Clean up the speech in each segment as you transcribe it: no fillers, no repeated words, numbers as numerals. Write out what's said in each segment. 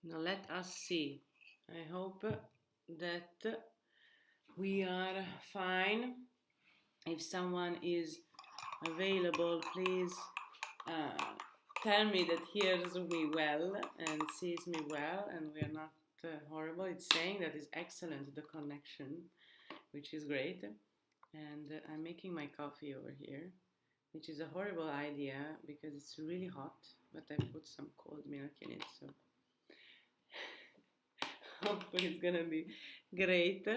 Now let us see. I hope that we are fine. If someone is available, please uh, tell me that hears me well and sees me well and we are not horrible. It's saying that is excellent, the connection, which is great. And I'm making my coffee over here, which is a horrible idea because it's really hot, but I put some cold milk in it, so hopefully it's gonna be great.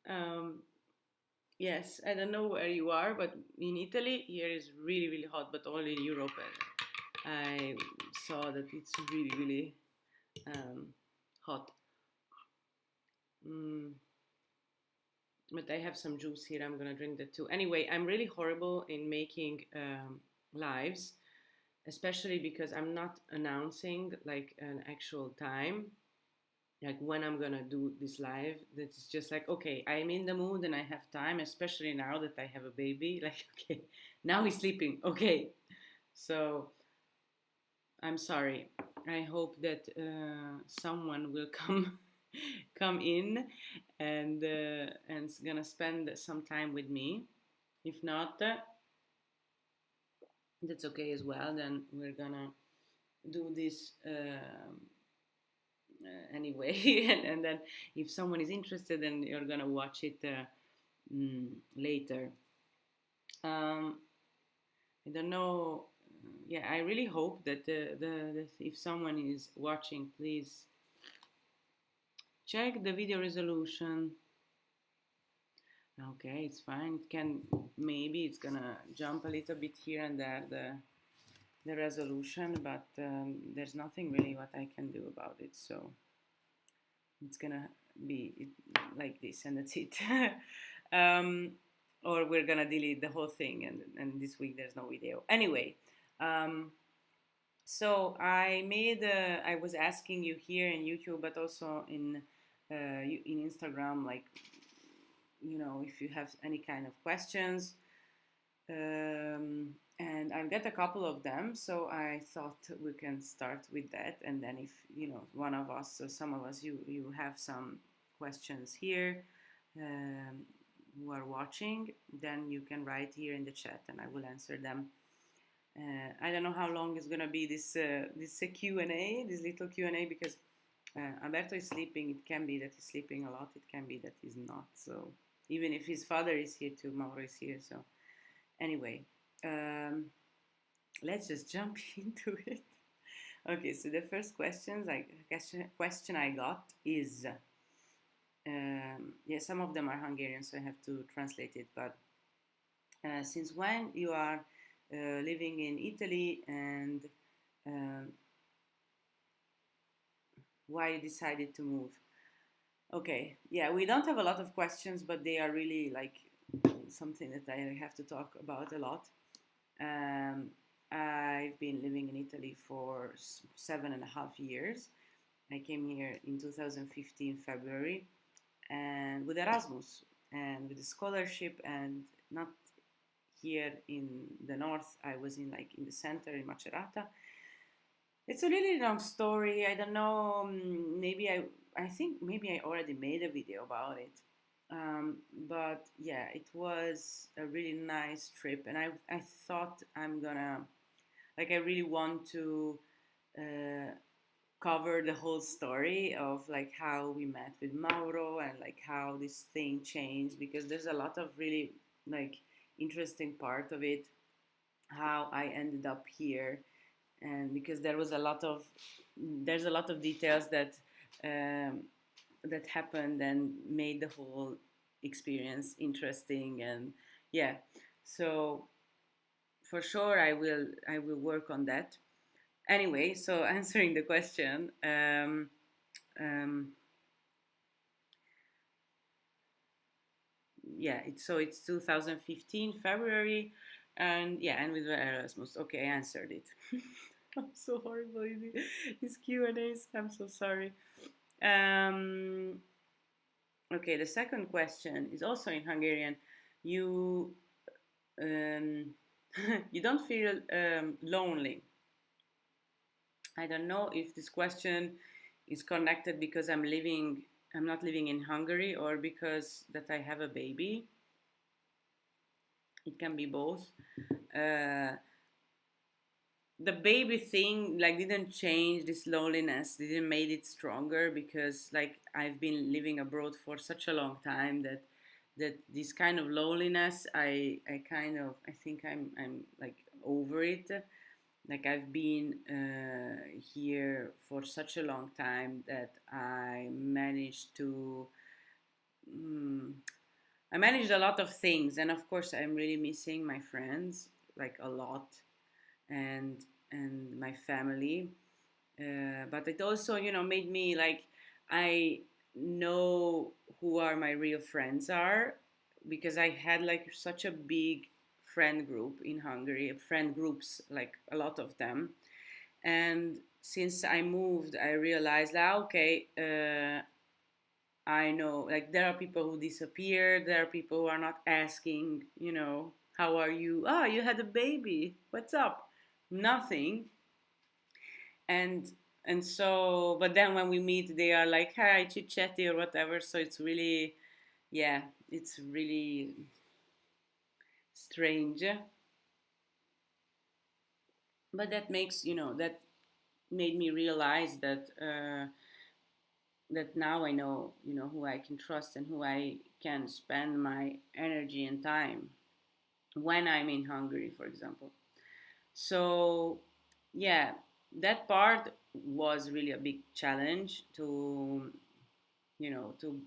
Um, yes, I don't know where you are, but in Italy, here is really, really hot, but only in Europe. I saw that it's really, really hot. Mm, but I have some juice here. I'm gonna drink that too. Anyway, I'm really horrible in making lives, especially because I'm not announcing like an actual time, like when I'm gonna do this live. That's just like, okay, I'm in the mood and I have time, especially now that I have a baby. Like, okay, now he's sleeping. Okay, so I'm sorry. I hope that someone will come come in and gonna spend some time with me. If not, that's okay as well. Then we're gonna do this anyway, and then if someone is interested, then you're gonna watch it later. Um, I don't know. Yeah, I really hope that if someone is watching, please check the video resolution. Okay, it's fine. It can, maybe it's gonna jump a little bit here and there, the resolution, but there's nothing really what I can do about it. So it's gonna be like this, and that's it. um, or we're gonna delete the whole thing, and this week there's no video. Anyway, um, so I was asking you here in YouTube, but also in Instagram, like, if you have any kind of questions. And I've got a couple of them, so I thought we can start with that. And then if, one of us or some of us, you have some questions here who are watching, then you can write here in the chat and I will answer them. I don't know how long is going to be this Q&A, this little Q&A, because Alberto is sleeping. It can be that he's sleeping a lot. It can be that he's not. So even if his father is here too, Mauro is here. So anyway, um, let's just jump into it. Okay, so the first question I got is, yeah, some of them are Hungarian, so I have to translate it. But since when you are living in Italy, and um, why you decided to move? Okay, yeah, we don't have a lot of questions, but they are really like something that I have to talk about a lot. Um, I've been living in Italy for 7.5 years. I came here in 2015 February, and with Erasmus and with a scholarship, and not here in the north. I was in the center in Macerata. It's a really long story. I don't know. Maybe I think maybe I already made a video about it. But yeah, it was a really nice trip, and I thought I'm gonna, like, I really want to uh, cover the whole story of like how we met with Mauro and like how this thing changed, because there's a lot of really like interesting part of it, how I ended up here, and because there's a lot of details um, that happened and made the whole experience interesting. And yeah, so for sure I will work on that. Anyway, so answering the question, um, yeah, it's 2015 February, and yeah, and with Erasmus. Okay, I answered it. I'm so horrible in these Q&As. I'm so sorry. Um, okay, the second question is also in Hungarian. You um, you don't feel lonely. I don't know if this question is connected because I'm not living in Hungary, or because that I have a baby. It can be both. Uh, the baby thing like didn't change this loneliness, didn't made it stronger, because like I've been living abroad for such a long time that this kind of loneliness, I think I'm like over it. Like I've been here for such a long time that mm, I managed a lot of things, and of course I'm really missing my friends like a lot, and my family. But it also, made me like I know who are my real friends are, because I had like such a big friend group in Hungary, friend groups, like a lot of them. And since I moved, I realized that okay, I know like there are people who disappear, there are people who are not asking, how are you? Oh, you had a baby. What's up? Nothing. and so, but then when we meet, they are like hi, chit chatty or whatever. So it's really, yeah, it's really strange. But that makes, that made me realize that now I know, who I can trust and who I can spend my energy and time when I'm in Hungary, for example. So yeah, that part was really a big challenge to, to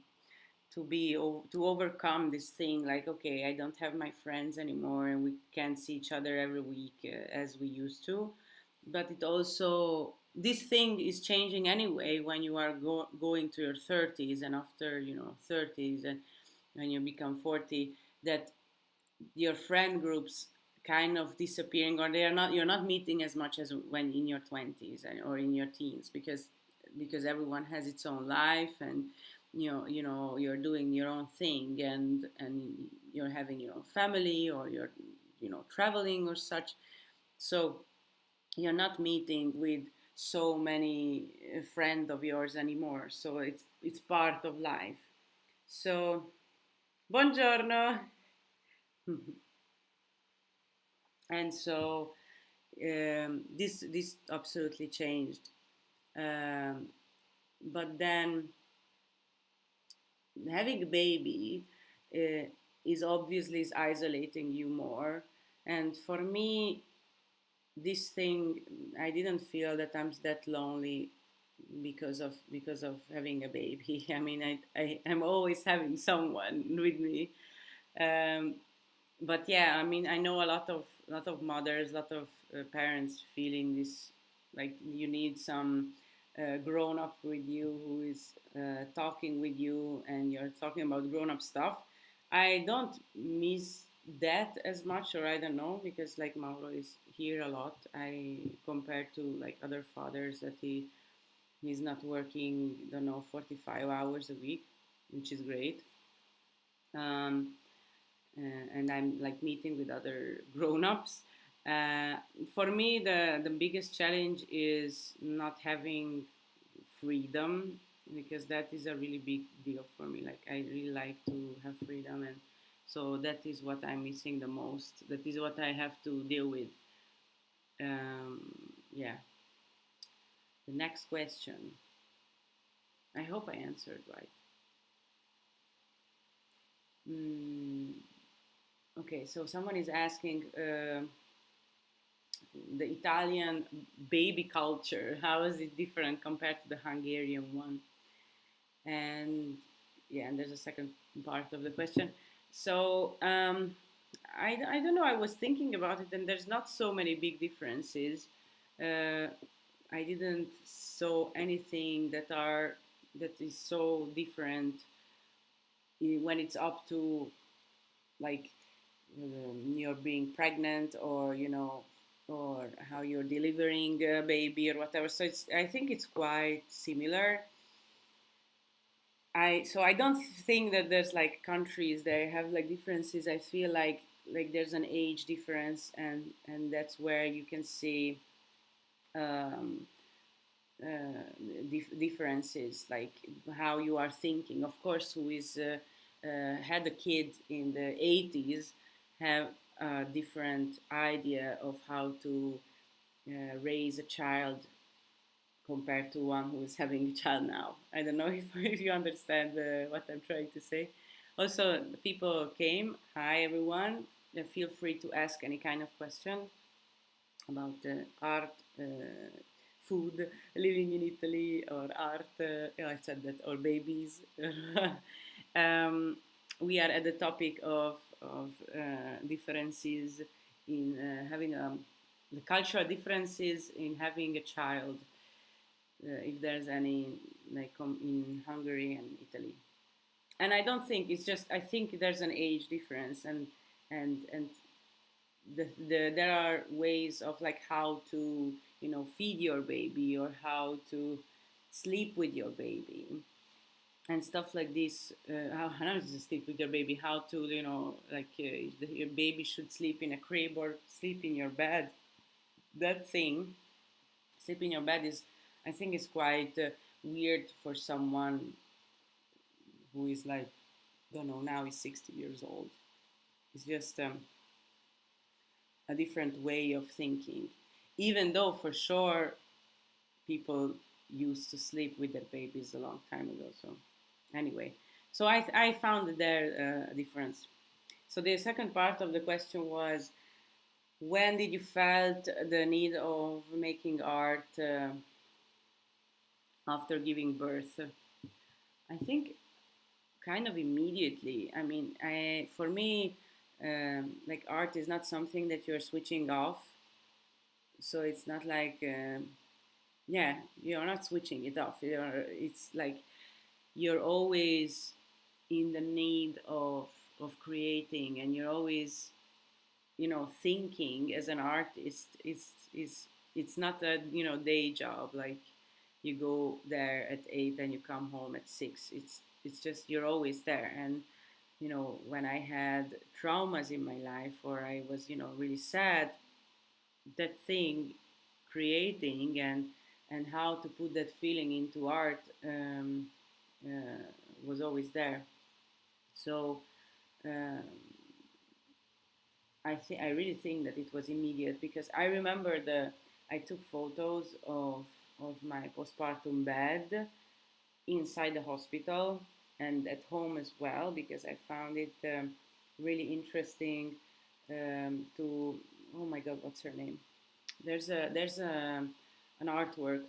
to overcome this thing, like okay, I don't have my friends anymore and we can't see each other every week as we used to. But it also, this thing is changing anyway when you are going to your 30s, and after 30s, and when you become 40, that your friend groups kind of disappearing, or they are not, you're not meeting as much as when in your 20s or in your teens, because everyone has its own life, and you're doing your own thing, and you're having your own family, or you're traveling or such. So you're not meeting with so many friends of yours anymore, so it's part of life. So buongiorno. And so this absolutely changed. Um, but then having a baby uh, is obviously is isolating you more. And for me, this thing, I didn't feel that I'm that lonely because of having a baby. I mean, I'm always having someone with me. Um, but yeah, I mean, I know a lot of mothers, a lot of parents feeling this, like you need some grown up with you who is talking with you, and you're talking about grown up stuff. I don't miss that as much, or I don't know, because like Mauro is here a lot. I compared to like other fathers that he's not working, don't know, 45 hours a week, which is great. Um, and I'm like meeting with other grown-ups. Uh, for me, the biggest challenge is not having freedom, because that is a really big deal for me. Like I really like to have freedom, and so that is what I'm missing the most. That is what I have to deal with. Yeah. The next question. I hope I answered right. Mm, okay, so someone is asking. The Italian baby culture, how is it different compared to the Hungarian one? And yeah, and there's a second part of the question. So I don't know, I was thinking about it, and there's not so many big differences. uh, I didn't saw anything that is so different when it's up to like you're being pregnant, or or how you're delivering a baby or whatever. So I think it's quite similar. I don't think that there's like countries that have like differences. I feel like there's an age difference, and that's where you can see um, differences, like how you are thinking. Of course, who is had a kid in the 80s have a different idea of how to raise a child compared to one who is having a child now. I don't know if you understand what I'm trying to say. Also, the people came. Hi, everyone. Feel free to ask any kind of question about art, food, living in Italy, or art. Yeah, I said that, or babies. um, we are at the topic of differences in having the cultural differences in having a child, if there's any, like in Hungary and Italy. And I don't think it's just. I think there's an age difference, and there are ways of like how to feed your baby or how to sleep with your baby and stuff like this. How not to sleep with your baby, how to like your baby should sleep in a crib or sleep in your bed. That thing, sleep in your bed, is I think is quite weird for someone who is like, don't know, now he's 60 years old. It's just a different way of thinking, even though for sure people used to sleep with their babies a long time ago. So anyway, so I found there a difference. So the second part of the question was, when did you felt the need of making art after giving birth? I think kind of immediately. I mean, for me, like art is not something that you're switching off. So it's not like, yeah, you're not switching it off. It's like you're always in the need of creating, and you're always, thinking as an artist. It's not a day job, like you go there at 8 and you come home at 6. It's just you're always there. And when I had traumas in my life, or I was really sad, that thing, creating and how to put that feeling into art, was always there. So um, I really think that it was immediate, because I remember I took photos of my postpartum bed inside the hospital and at home as well, because I found it really interesting to, oh my god, what's her name? There's an artwork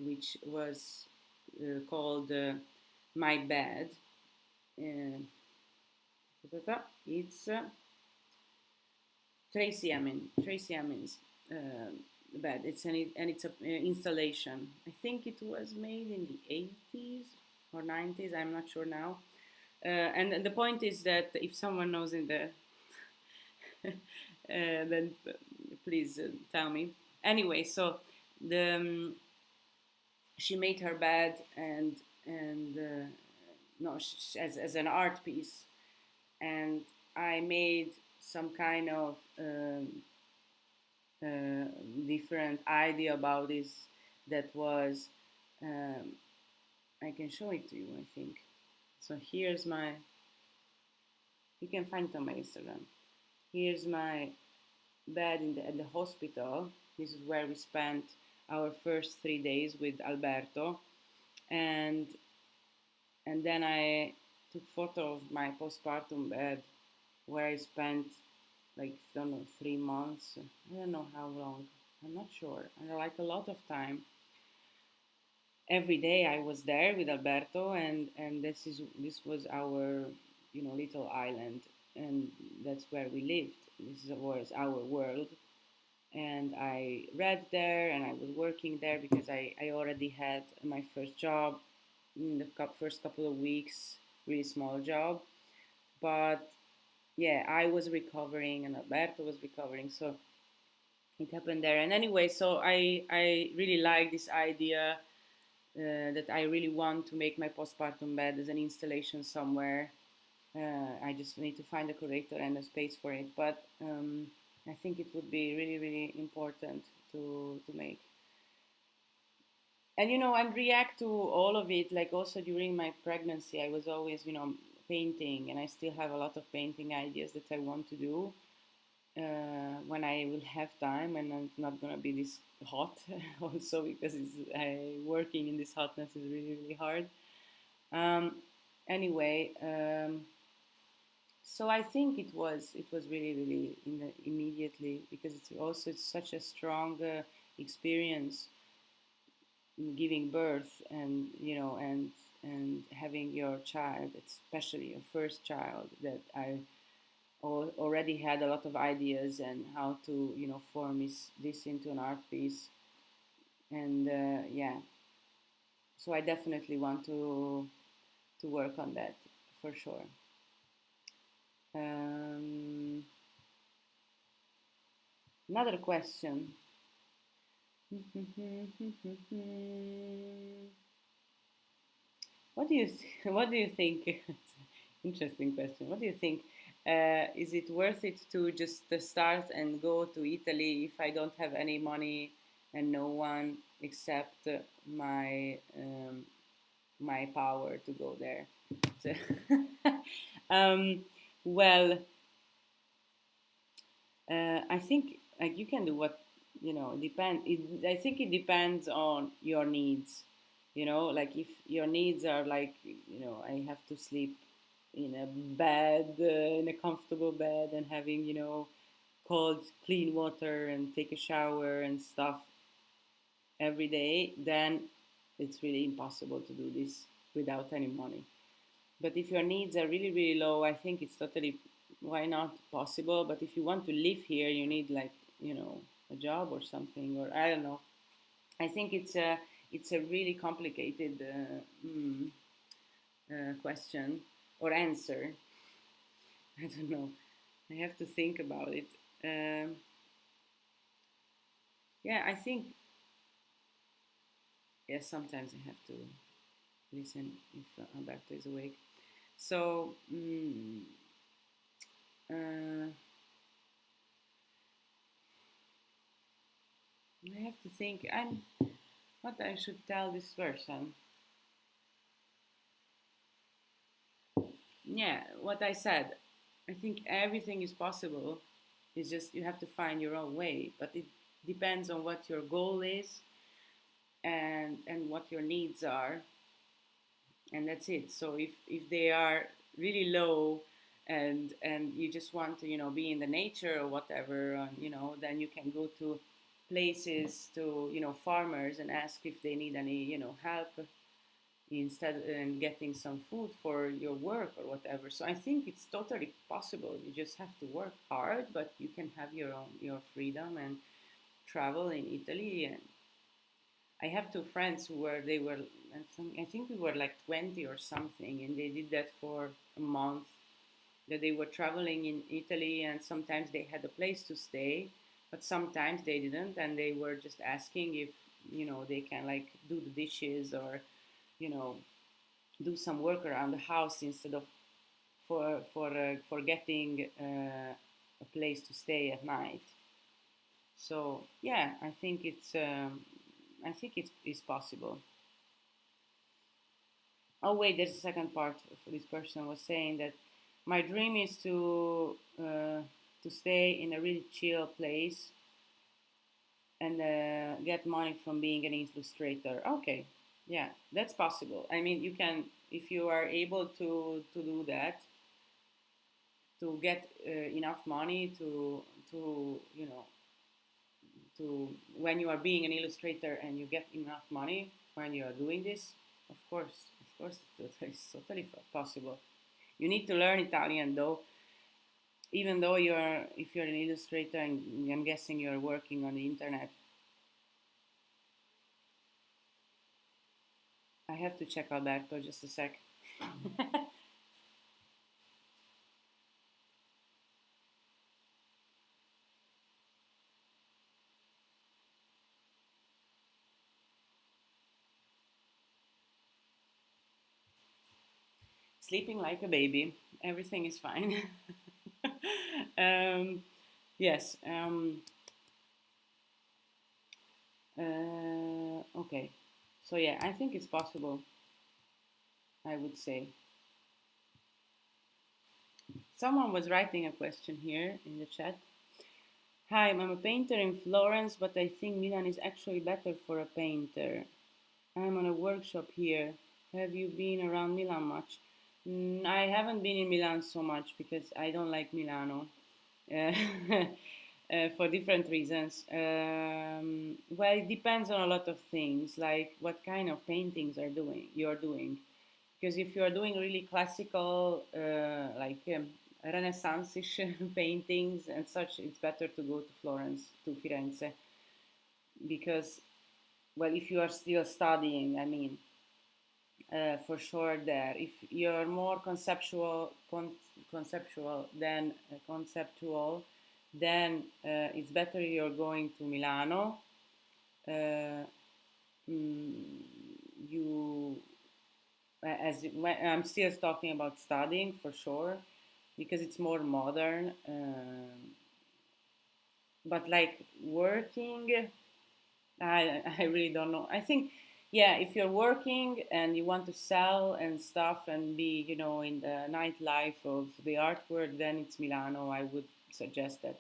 which was called My Bed. Uh, it's Tracy Emin's bed. It's an installation. I think it was made in the 80s or 90s. I'm not sure now. And the point is that if someone knows in the then please tell me. Anyway, so the she made her bed, and no, as an art piece, and I made some kind of different idea about this. That was, I can show it to you, I think. So here's my, you can find it on my Instagram. Here's my bed at the hospital. This is where we spent our first 3 days with Alberto, and then I took photo of my postpartum bed, where I spent like, I don't know, 3 months. I don't know how long. I'm not sure. And like a lot of time. Every day I was there with Alberto, and this was our little island, and that's where we lived. This was our world, and I read there, and I was working there because I already had my first job in the first couple of weeks, really small job, but yeah, I was recovering and Alberto was recovering, so it happened there. And anyway, so I really like this idea that I really want to make my postpartum bed as an installation somewhere. I just need to find a curator and a space for it, but I think it would be really, really important to make. and and react to all of it. Like also during my pregnancy, I was always painting, and I still have a lot of painting ideas that I want to do when I will have time, and it's not gonna be this hot also because working in this hotness is really really hard. um, anyway, so I think it was really really immediately, because it's such a strong experience, giving birth, and and having your child, especially your first child, that I already had a lot of ideas and how to form this into an art piece. And yeah, so I definitely want to work on that for sure. um, Another question. What do you think? Interesting question. What do you think? Is it worth it to just start and go to Italy if I don't have any money and no one except my power to go there? So, um, well, I think like you can do what depend. I think it depends on your needs. Like if your needs are like I have to sleep in a bed, in a comfortable bed, and having cold, clean water and take a shower and stuff every day, then it's really impossible to do this without any money. But if your needs are really, really low, I think it's totally, why not, possible. But if you want to live here, you need like, a job or something, or I don't know. I think it's a really complicated question or answer. I don't know. I have to think about it. Um, yeah, I think, yeah, sometimes I have to listen if Alberto is awake. So, uh, I have to think. What I should tell this person. Yeah, what I said. I think everything is possible. It's just you have to find your own way. But it depends on what your goal is, and what your needs are, and that's it. So if they are really low, and you just want to be in the nature or whatever, then you can go to places, to farmers, and ask if they need any help, instead, and getting some food for your work or whatever. So I think it's totally possible. You just have to work hard, but you can have your freedom and travel in Italy. And I have two friends who I think we were like 20 or something, and they did that for a month. That they were traveling in Italy, and sometimes they had a place to stay, but sometimes they didn't, and they were just asking if they can like do the dishes, or you know do some work around the house, instead of for getting a place to stay at night. So yeah, I think it's possible. Oh wait, there's a second part. For this person was saying that my dream is to stay in a really chill place, and get money from being an illustrator. Okay, yeah, that's possible. I mean, you can, if you are able to do that, to get enough money to to when you are being an illustrator and you get enough money when you are doing this. Of course, it's totally possible. You need to learn Italian though, even though if you're an illustrator, and I'm guessing you're working on the internet. I have to check Alberto just a sec. Sleeping like a baby. Everything is fine. um, yes. Okay. So yeah, I think it's possible, I would say. Someone was writing a question here in the chat. Hi, I'm a painter in Florence, but I think Milan is actually better for a painter. I'm on a workshop here. Have you been around Milan much? I haven't been in Milan so much because I don't like Milano. Uh, for different reasons. Well, it depends on a lot of things, like what kind of paintings you're doing. Because if you are doing really classical, Renaissance-ish paintings and such, it's better to go to Florence, to Firenze, because, well, if you are still studying, I mean, for sure there. If you're more conceptual than conceptual, then it's better you're going to Milano. Uh, you, I'm still talking about studying for sure, because it's more modern. But like working, I really don't know. I think, yeah, if you're working and you want to sell and stuff and be, in the nightlife of the art world, then it's Milano. I would suggest that.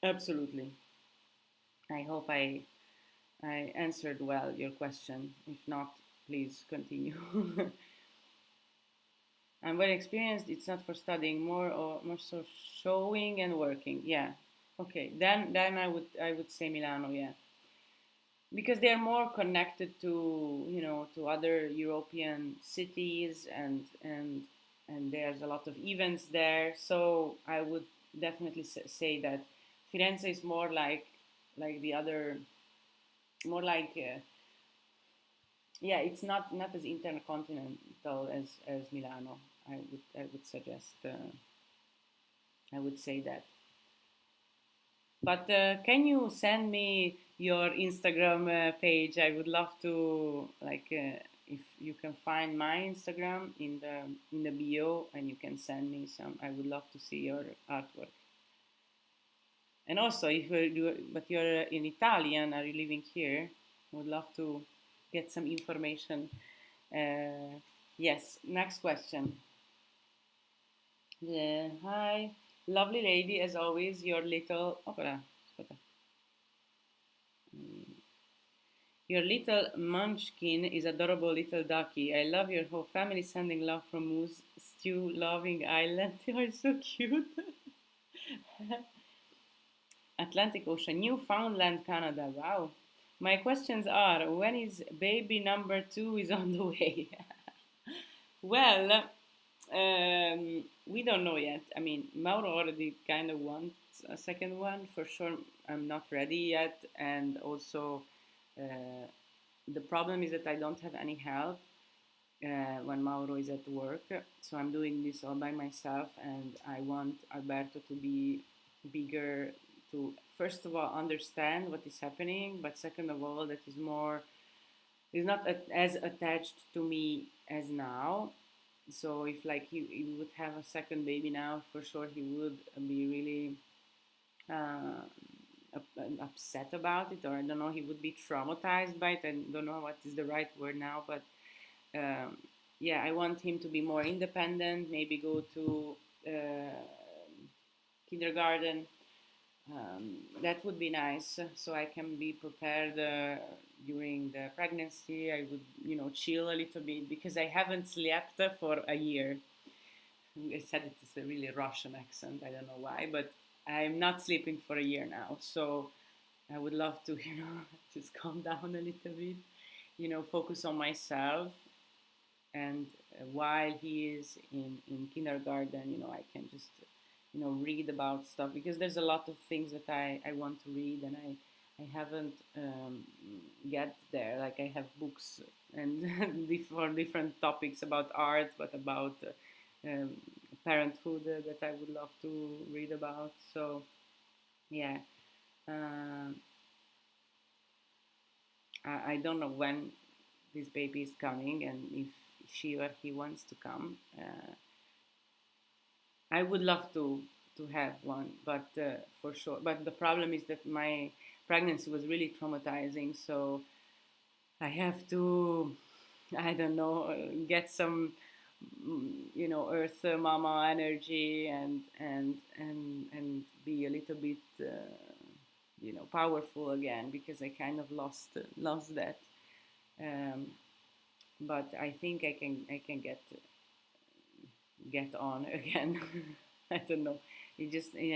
Absolutely. I hope I answered well your question. If not, please continue. I'm very experienced. It's not for studying, more so showing and working. Yeah. Okay. Then I would say Milano. Yeah, because they're more connected to, to other European cities, and there's a lot of events there. So I would definitely say that Firenze is more like the other, more like yeah, it's not as intercontinental as Milano. I would suggest, I would say that. But can you send me your Instagram page? I would love to, like, if you can find my Instagram in the bio, and you can send me some. I would love to see your artwork. And also, if but you're in Italian, are you living here? I would love to get some information. Yes. Next question. Yeah, hi, lovely lady, as always. Your little. Opera. Your little munchkin is adorable little ducky. I love your whole family. Sending love from Moose Stew Loving Island. You are so cute. Atlantic Ocean, Newfoundland, Canada. Wow. My questions are: when is baby number 2 is on the way? Well, we don't know yet. I mean, Mauro already kind of wants a second one for sure. I'm not ready yet, and also the problem is that I don't have any help when Mauro is at work. So I'm doing this all by myself, and I want Alberto to be bigger, to first of all understand what is happening, but second of all that is not as attached to me as now. So if like he would have a second baby now, for sure he would be really uh, upset about it, or I don't know, he would be traumatized by it. I don't know what is the right word now, but yeah, I want him to be more independent, maybe go to kindergarten. That would be nice, so I can be prepared during the pregnancy. I would, chill a little bit, because I haven't slept for a year. I said it is a really Russian accent. I don't know why, but I'm not sleeping for a year now. So I would love to, just calm down a little bit, focus on myself. And while he is in kindergarten, I can just, read about stuff, because there's a lot of things that I want to read, and I haven't get there. Like, I have books and for different topics about art, but about um, parenthood that I would love to read about. So yeah, I don't know when this baby is coming, and if she or he wants to come. I would love to have one, but for sure. But the problem is that my pregnancy was really traumatizing. So I have to, I don't know, get some, Earth Mama energy and be a little bit, powerful again because I kind of lost that. Um, but I think I can get on again. I don't know. I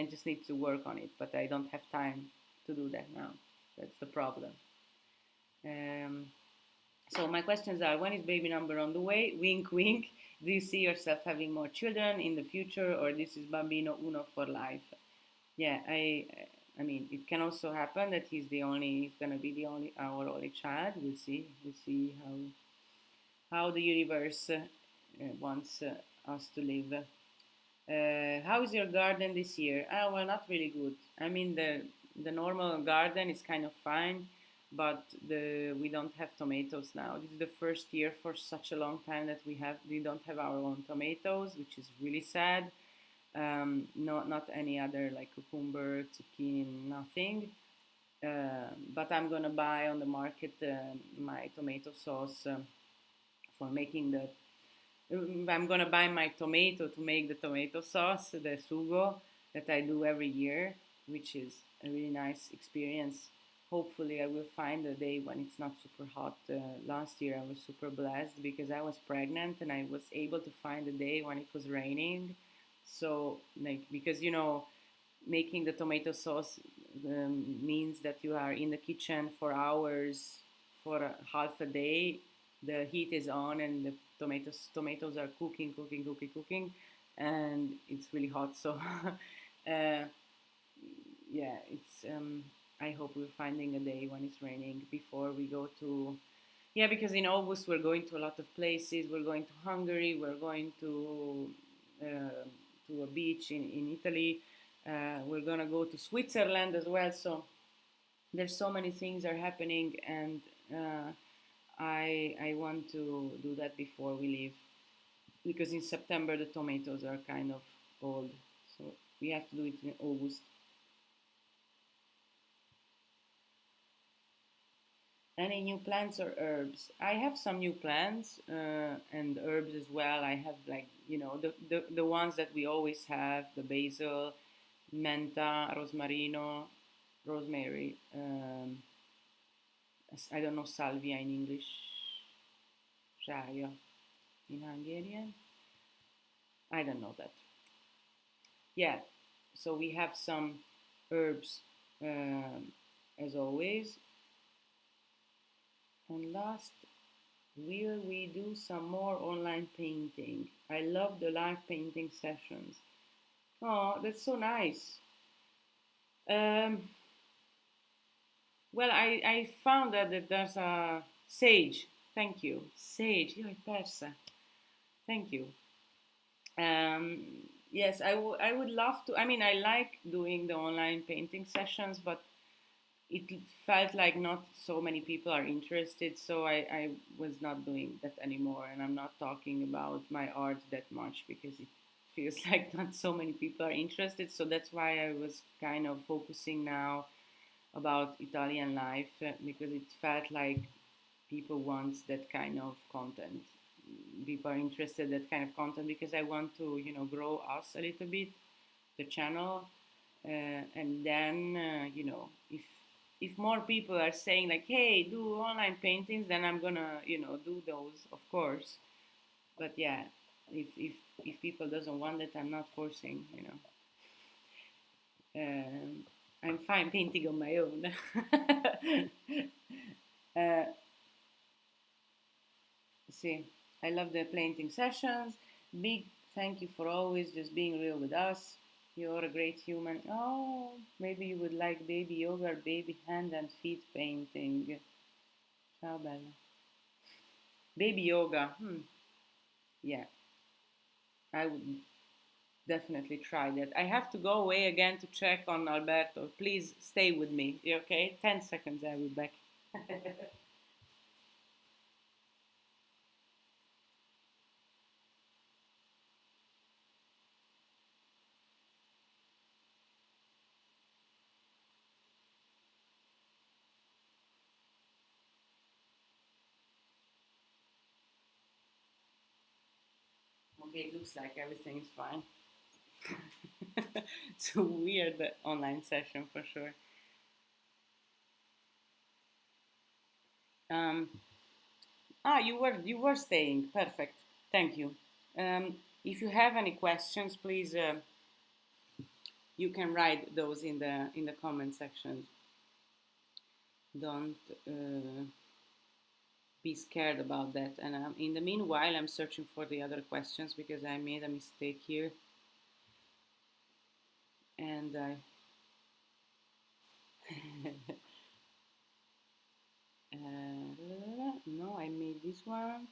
just need to work on it, but I don't have time to do that now. That's the problem. Um, so my questions are: when is baby number on the way? Wink, wink. Do you see yourself having more children in the future, or this is bambino uno for life? Yeah, I mean, it can also happen that he's gonna be the only our only child. We'll see. We'll see how the universe wants us to live. How is your garden this year? Well, not really good. I mean, the normal garden is kind of fine, but the we don't have tomatoes now. This is the first year for such a long time that we don't have our own tomatoes, which is really sad. Not any other like cucumber, zucchini, nothing. But I'm gonna buy on the market my tomato sauce for making the I'm gonna buy my tomato to make the tomato sauce, the sugo that I do every year, which is a really nice experience. Hopefully, I will find a day when it's not super hot. Last year, I was super blessed because I was pregnant and I was able to find a day when it was raining. So, like, because making the tomato sauce means that you are in the kitchen for hours for half a day. The heat is on and the tomatoes are cooking, and it's really hot. So uh, yeah, it's I hope we're finding a day when it's raining before we go to, yeah, because in August we're going to a lot of places. We're going to Hungary, we're going to a beach in Italy. We're gonna go to Switzerland as well. So there's so many things are happening, and I want to do that before we leave because in September the tomatoes are kind of old, so we have to do it in August. Any new plants or herbs? I have some new plants and herbs as well. I have like the ones that we always have: the basil, menta, rosmarino, rosemary. I don't know salvia in English. Shaya in Hungarian. I don't know that. Yeah, so we have some herbs as always. And last, will we do some more online painting? I love the live painting sessions. Oh, that's so nice. Um, well, I found that there's a Sage. Thank you. Sage, io è persa. Thank you. Um, yes, I would love to. I mean, I like doing the online painting sessions, but it felt like not so many people are interested, so I was not doing that anymore. And I'm not talking about my art that much because it feels like not so many people are interested. So that's why I was kind of focusing now about Italian life because it felt like people want that kind of content. People are interested in that kind of content because I want to, grow us a little bit, the channel, and then, if more people are saying like, "Hey, do online paintings," then I'm gonna, do those, of course. But yeah, if people doesn't want it, I'm not forcing, I'm fine painting on my own. uh, See, I love the painting sessions. Big thank you for always just being real with us. You're a great human. Oh, maybe you would like baby yoga or baby hand and feet painting. Ciao, Bella. Baby yoga. Yeah, I would definitely try that. I have to go away again to check on Alberto. Please stay with me. You okay? 10 seconds, I will be back. Okay, it looks like everything is fine. It's a weird online session for sure. Um, you were staying. Perfect. Thank you. If you have any questions, please you can write those in the comment section. Don't be scared about that. And in the meanwhile, I'm searching for the other questions because I made a mistake here, and I. No, I made this one.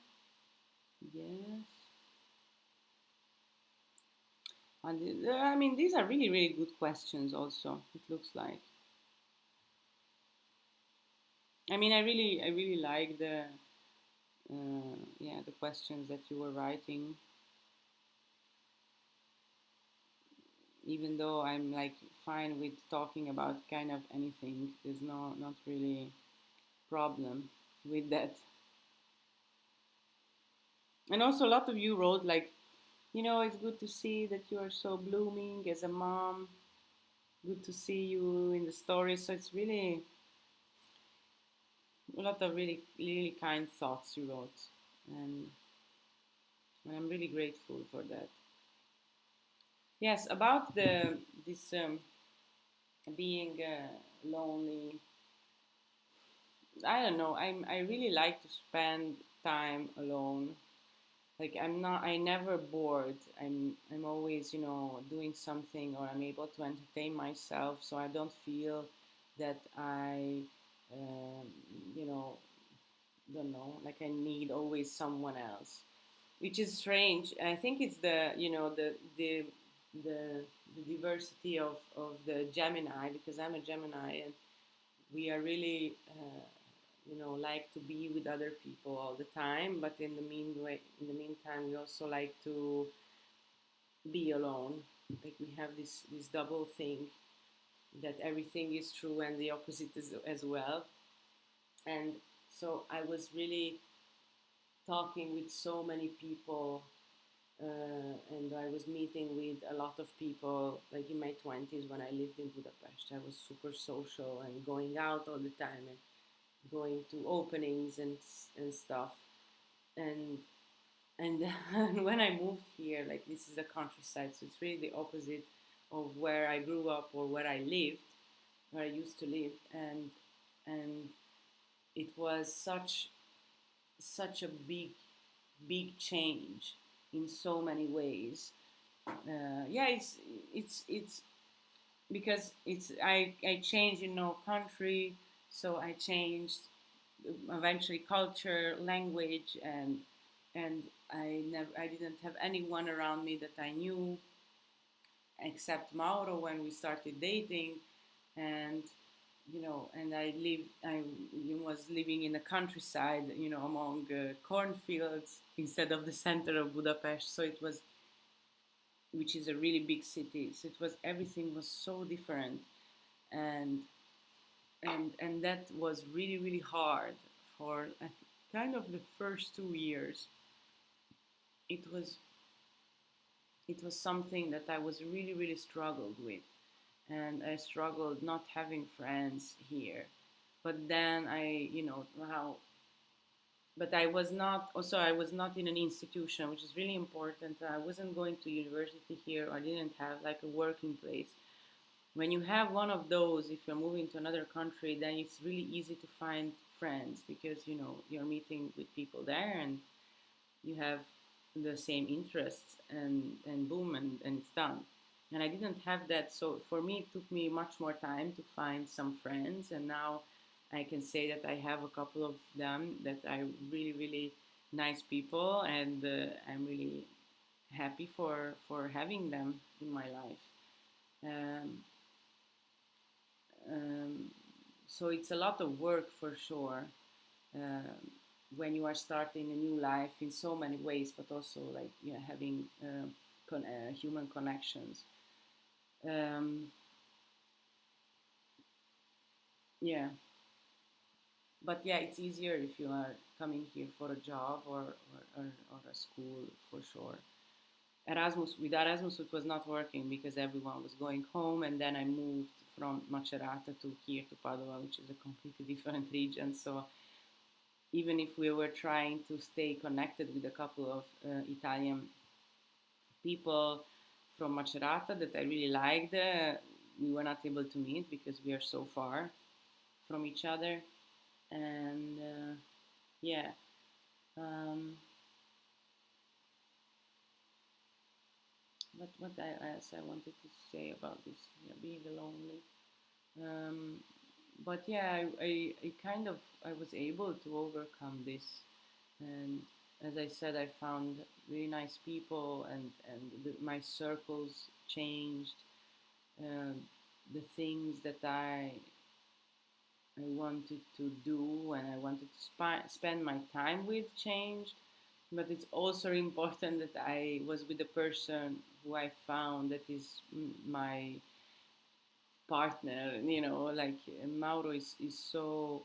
Yes. And I mean, these are really, really good questions. Also, it looks like. I mean, I really like the, yeah, the questions that you were writing. Even though I'm like fine with talking about kind of anything, there's not really problem with that. And also, a lot of you wrote like, it's good to see that you are so blooming as a mom. Good to see you in the stories. So it's really a lot of really, really kind thoughts you wrote, and I'm really grateful for that. Yes, about the this being lonely. I don't know. I really like to spend time alone. Like I never bored. I'm always doing something, or I'm able to entertain myself, so I don't feel that I um, you know don't know, like I need always someone else, which is strange. I think it's the the diversity of the Gemini, because I'm a Gemini, and we are really like to be with other people all the time, but in the meantime we also like to be alone. Like we have this double thing, that everything is true and the opposite is as well. And so I was really talking with so many people, and I was meeting with a lot of people. Like in my 20s, when I lived in Budapest, I was super social and going out all the time and going to openings and stuff. And and when I moved here, like this is the countryside, so it's really the opposite of where I grew up or where I lived, where I used to live. And it was such a big change in so many ways. Yeah, it's because I changed, country, so I changed eventually culture, language, and I didn't have anyone around me that I knew except Mauro when we started dating. And and I was living in the countryside, among cornfields instead of the center of Budapest. So it was, which is a really big city. So it was, everything was so different, and and that was really, really hard for kind of the first 2 years. It was it was something that I was really, really struggled with, and I struggled not having friends here. But then how. But I was not. Also, I was not in an institution, which is really important. I wasn't going to university here. I didn't have like a working place. When you have one of those, if you're moving to another country, then it's really easy to find friends, because you're meeting with people there, and you have the same interests, and boom, and it's done. And I didn't have that, so for me it took me much more time to find some friends, and now I can say that I have a couple of them that are really, really nice people, and I'm really happy for having them in my life. um, um, so it's a lot of work for sure, um, when you are starting a new life in so many ways, but also like having human connections. Um, yeah, but yeah, it's easier if you are coming here for a job or a school, for sure. Erasmus it was not working because everyone was going home, and then I moved from Macerata to here to Padua, which is a completely different region. So even if we were trying to stay connected with a couple of Italian people from Macerata that I really liked, we were not able to meet because we are so far from each other. And yeah, um, else I wanted to say about this, yeah, being lonely. Um, but yeah, I kind of I was able to overcome this, and as I said, I found really nice people, and my circles changed. Um, the things that I wanted to do and I wanted to spend my time with changed. But it's also important that I was with a person who I found that is my partner. Like Mauro is so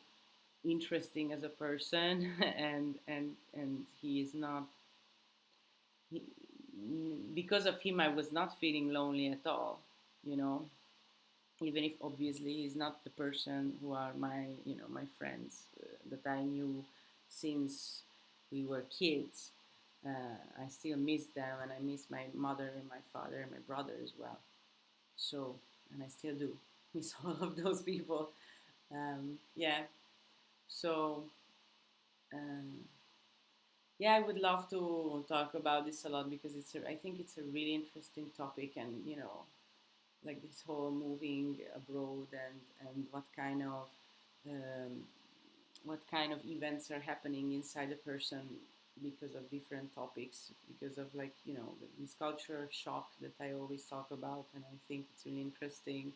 interesting as a person, and he is not. He, because of him, I was not feeling lonely at all. You know, even if obviously he's not the person who are my friends that I knew since we were kids. I still miss them, and I miss my mother and my father and my brother as well. So, and I still do miss all of those people. Yeah. So, um, yeah, I would love to talk about this a lot because I think it's a really interesting topic, and like this whole moving abroad, and um, what kind of events are happening inside a person because of different topics, because of like this culture shock that I always talk about, and I think it's really interesting.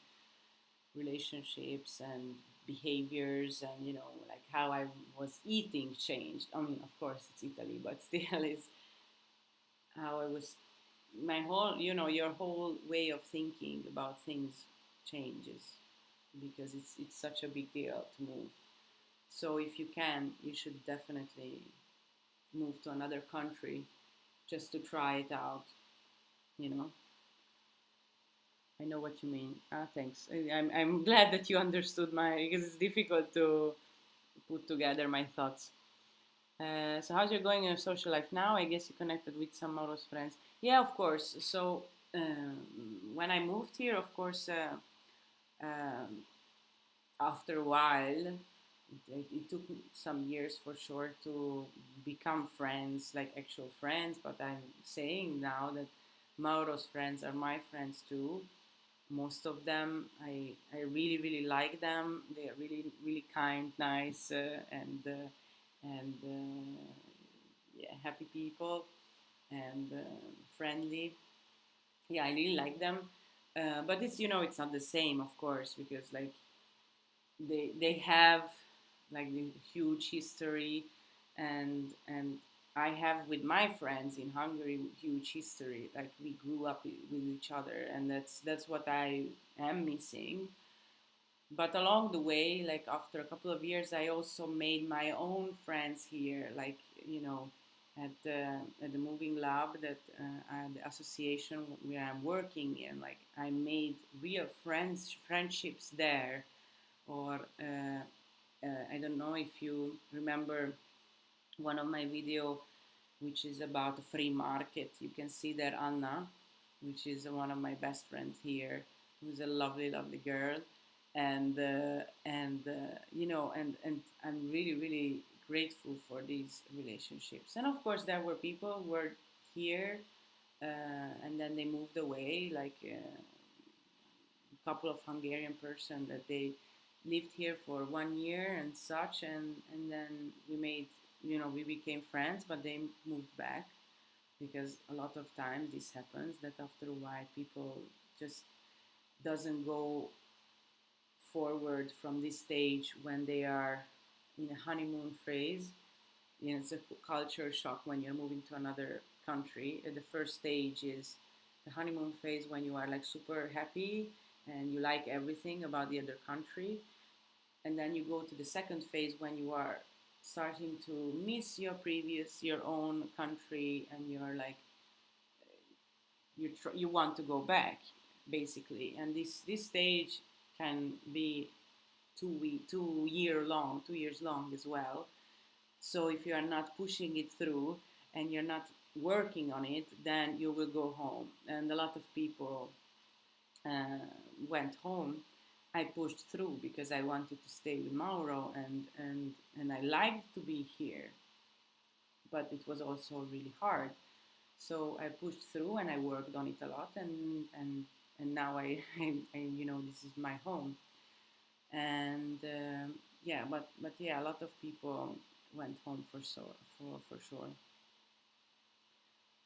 Relationships and behaviors, and like how I was eating changed. I mean, of course it's Italy, but still is how I was. My whole, your whole way of thinking about things changes because it's such a big deal to move. So if you can, you should definitely move to another country just to try it out. You know, I know what you mean. Thanks. I'm glad that you understood because it's difficult to put together my thoughts. So how's your going in your social life now? I guess you connected with some Mauro's friends. Yeah, of course. So um, when I moved here, of course, um, after a while, it took some years for sure to become friends, like actual friends. But I'm saying now that Mauro's friends are my friends too. Most of them, I really really like them. They are really really kind, nice, and yeah, happy people, and friendly. Yeah, I really like them. But it's not the same, of course, because like they have like the huge history, and I have with my friends in Hungary huge history. Like we grew up with each other, and that's what I am missing. But along the way, like after a couple of years, I also made my own friends here, like at the moving lab that the association where I'm working in. Like I made real friendships there. Or I don't know if you remember one of my video, which is about the free market. You can see there Anna, which is one of my best friends here, who's a lovely, lovely girl, and I'm really, really grateful for these relationships. And of course, there were people who were here, and then they moved away, like a couple of Hungarian person that they lived here for 1 year and such, and then we became friends, but they moved back because a lot of times this happens that after a while people just doesn't go forward from this stage when they are in a honeymoon phase. It's a culture shock when you're moving to another country. The first stage is the honeymoon phase when you are like super happy and you like everything about the other country. And then you go to the second phase when you are starting to miss your own country, and you're like you want to go back, basically. And this stage can be 2 years long as well. So if you are not pushing it through and you're not working on it, then you will go home. And a lot of people went home. I pushed through because I wanted to stay with Mauro, and I liked to be here, but it was also really hard. So I pushed through and I worked on it a lot, and now this is my home. And yeah, but yeah, a lot of people went home for sure.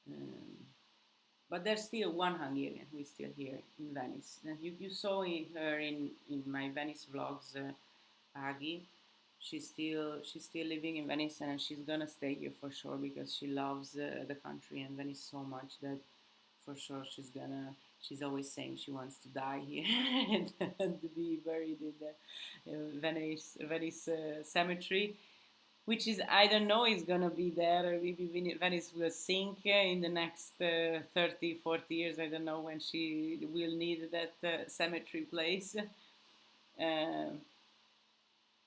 Um, but there's still one Hungarian who is still here in Venice. And you saw her in my Venice vlogs, Agi. She's still living in Venice, and she's gonna stay here for sure because she loves the country and Venice so much that for sure she's always saying she wants to die here and to be buried in the Venice cemetery, which is, I don't know, is gonna be there, or maybe Venice will sink in the next 30, 40 years. I don't know when she will need that cemetery place.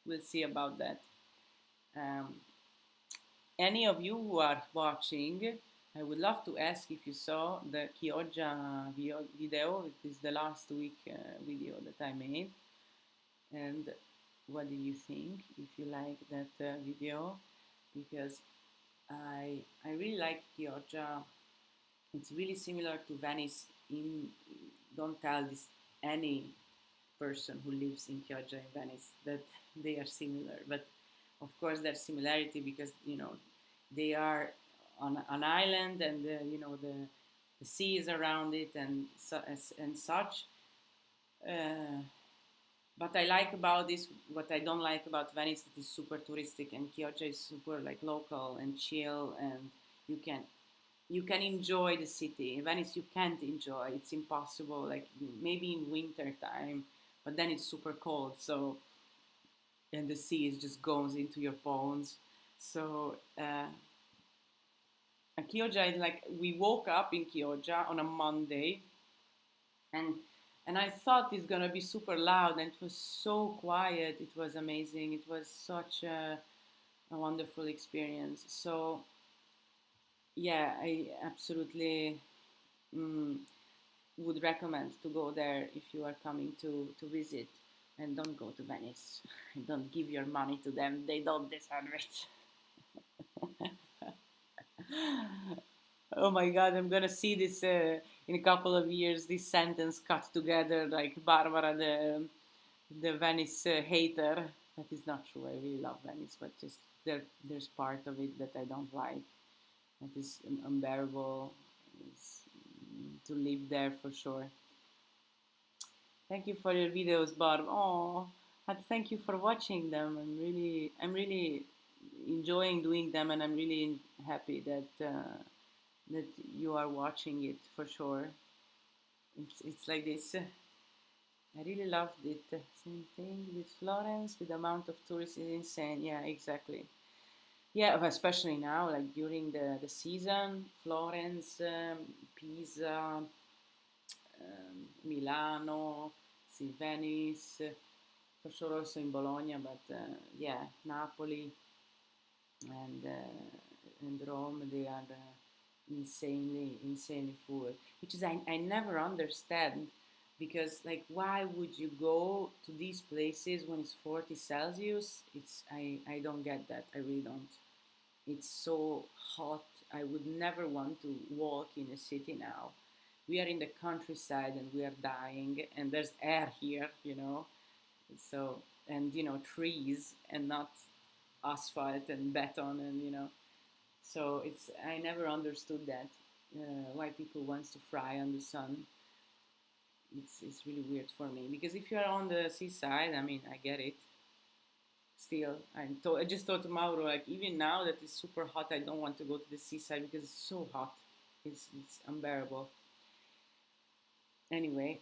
We'll see about that. Um, any of you who are watching, I would love to ask if you saw the Chioggia video. It is the last week video that I made. And what do you think, if you like that video? Because I really like Chioggia. It's really similar to Venice. Don't tell this any person who lives in Chioggia in Venice that they are similar, but of course there's similarity because they are on an island, and the sea is around it, and such. But I like about this, what I don't like about Venice, it is super touristic, and Chioggia is super like local and chill, and you can enjoy the city. In Venice, you can't enjoy. It's impossible. Like maybe in winter time, but then it's super cold. So, and the sea is just goes into your bones. So, Chioggia is like, we woke up in Chioggia on a Monday, and I thought it's gonna be super loud, and it was so quiet. It was amazing. It was such a wonderful experience. So yeah, I absolutely would recommend to go there if you are coming to visit. And don't go to Venice. Don't give your money to them. They don't deserve it. Oh my God, I'm gonna see this in a couple of years. This sentence cut together like Barbara, the Venice hater. That is not true. I really love Venice, but just there's part of it that I don't like. That is unbearable. It's, to live there for sure. Thank you for your videos, Barb. Oh, and thank you for watching them. I'm really enjoying doing them, and I'm really happy that you are watching it for sure. It's like this. I really loved it. Same thing with Florence. With the amount of tourists is insane. Yeah, exactly. Yeah, especially now, like during the season, Florence, Pisa, Milano, see Venice, for sure also in Bologna, but yeah, Napoli and Rome, they are insanely full, which is I never understand, because like, why would you go to these places when it's 40 Celsius? I don't get that. I really don't. It's so hot. I would never want to walk in a city now. We are in the countryside and we are dying, and there's air here, So, and trees, and not asphalt and beton, and so I never understood that, why people wants to fry on the sun. It's really weird for me, because if you are on the seaside, I mean, I get it. Still, I just told Mauro, like, even now that it's super hot, I don't want to go to the seaside because it's so hot. It's unbearable. Anyway,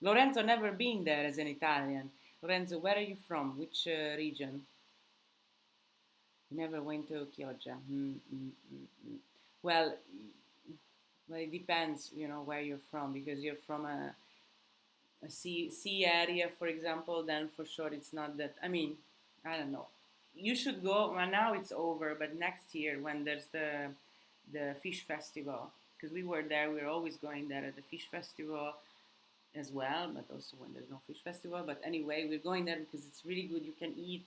Lorenzo never been there as an Italian. Lorenzo, where are you from? Which region? You never went to Chioggia. Well, it depends, where you're from, because you're from a sea area, for example, then for sure it's not that. I mean, I don't know. You should go. Well, now it's over, but next year when there's the fish festival, because we were there, we were always going there at the fish festival as well, but also when there's no fish festival. But anyway, we're going there because it's really good. You can eat,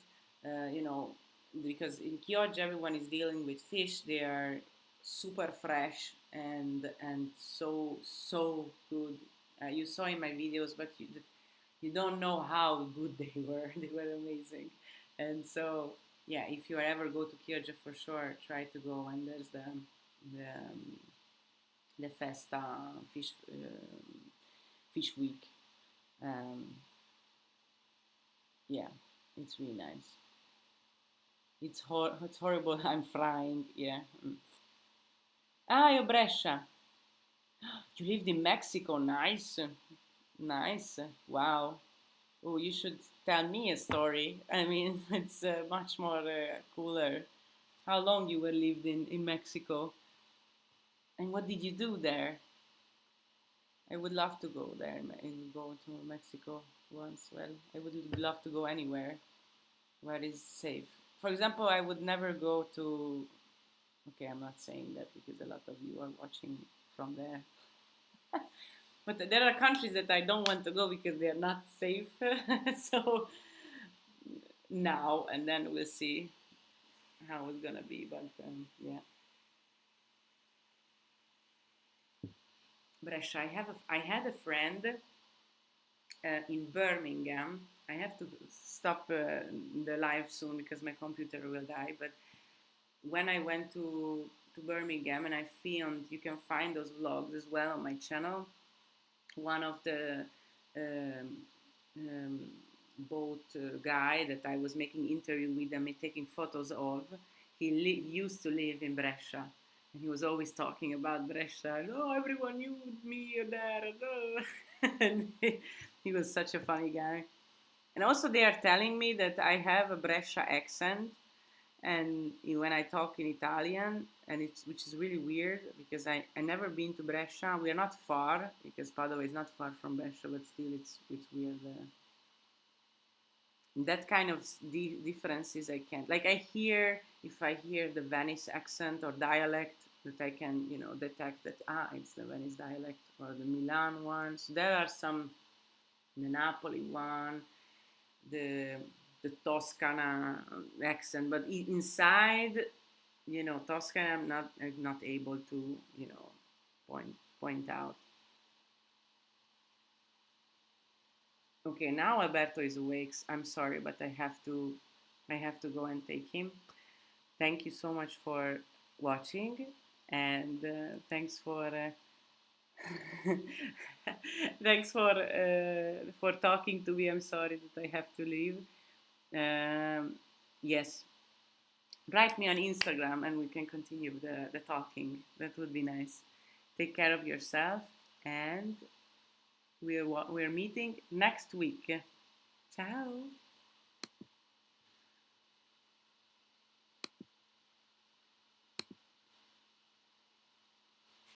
because in Chioggia everyone is dealing with fish. They are super fresh and so good. You saw in my videos, but you don't know how good they were. They were amazing, and so yeah, if you ever go to Chioggia, for sure, try to go when there's the festa fish week. Um, yeah, it's really nice. It's horrible. I'm frying. Yeah. Mm. Ah, you're Brescia. You lived in Mexico. Nice. Nice. Wow. Oh, you should tell me a story. I mean, it's much more cooler. How long you were lived in Mexico, and what did you do there? I would love to go there and go to Mexico once. Well, I would love to go anywhere where it's safe. For example, I would never go to. Okay, I'm not saying that because a lot of you are watching from there. But there are countries that I don't want to go because they are not safe. So now and then we'll see how it's gonna be. But yeah, Brescia. I had a friend in Birmingham. I have to stop the live soon because my computer will die. But when I went to Birmingham and I filmed, you can find those vlogs as well on my channel. One of the um, um, boat guy that I was making interview with and taking photos of, he used to live in Brescia. And he was always talking about Brescia. Oh, everyone knew me there. Oh. And he was such a funny guy. And also, they are telling me that I have a Brescia accent, and when I talk in Italian, and which is really weird because I never been to Brescia. We are not far because Padova is not far from Brescia, but still it's weird. That kind of differences I can't, like, I hear, if I hear the Venice accent or dialect, that I can detect that it's the Venice dialect or the Milan one. So there are some, the Napoli one, the the Toscana accent, but inside, Toscana, I'm not able to point out. Okay, now Alberto is awake. I'm sorry, but I have to go and take him. Thank you so much for watching, and thanks for thanks for talking to me. I'm sorry that I have to leave. Yes, write me on Instagram and we can continue the talking. That would be nice. Take care of yourself, and we're meeting next week. Ciao.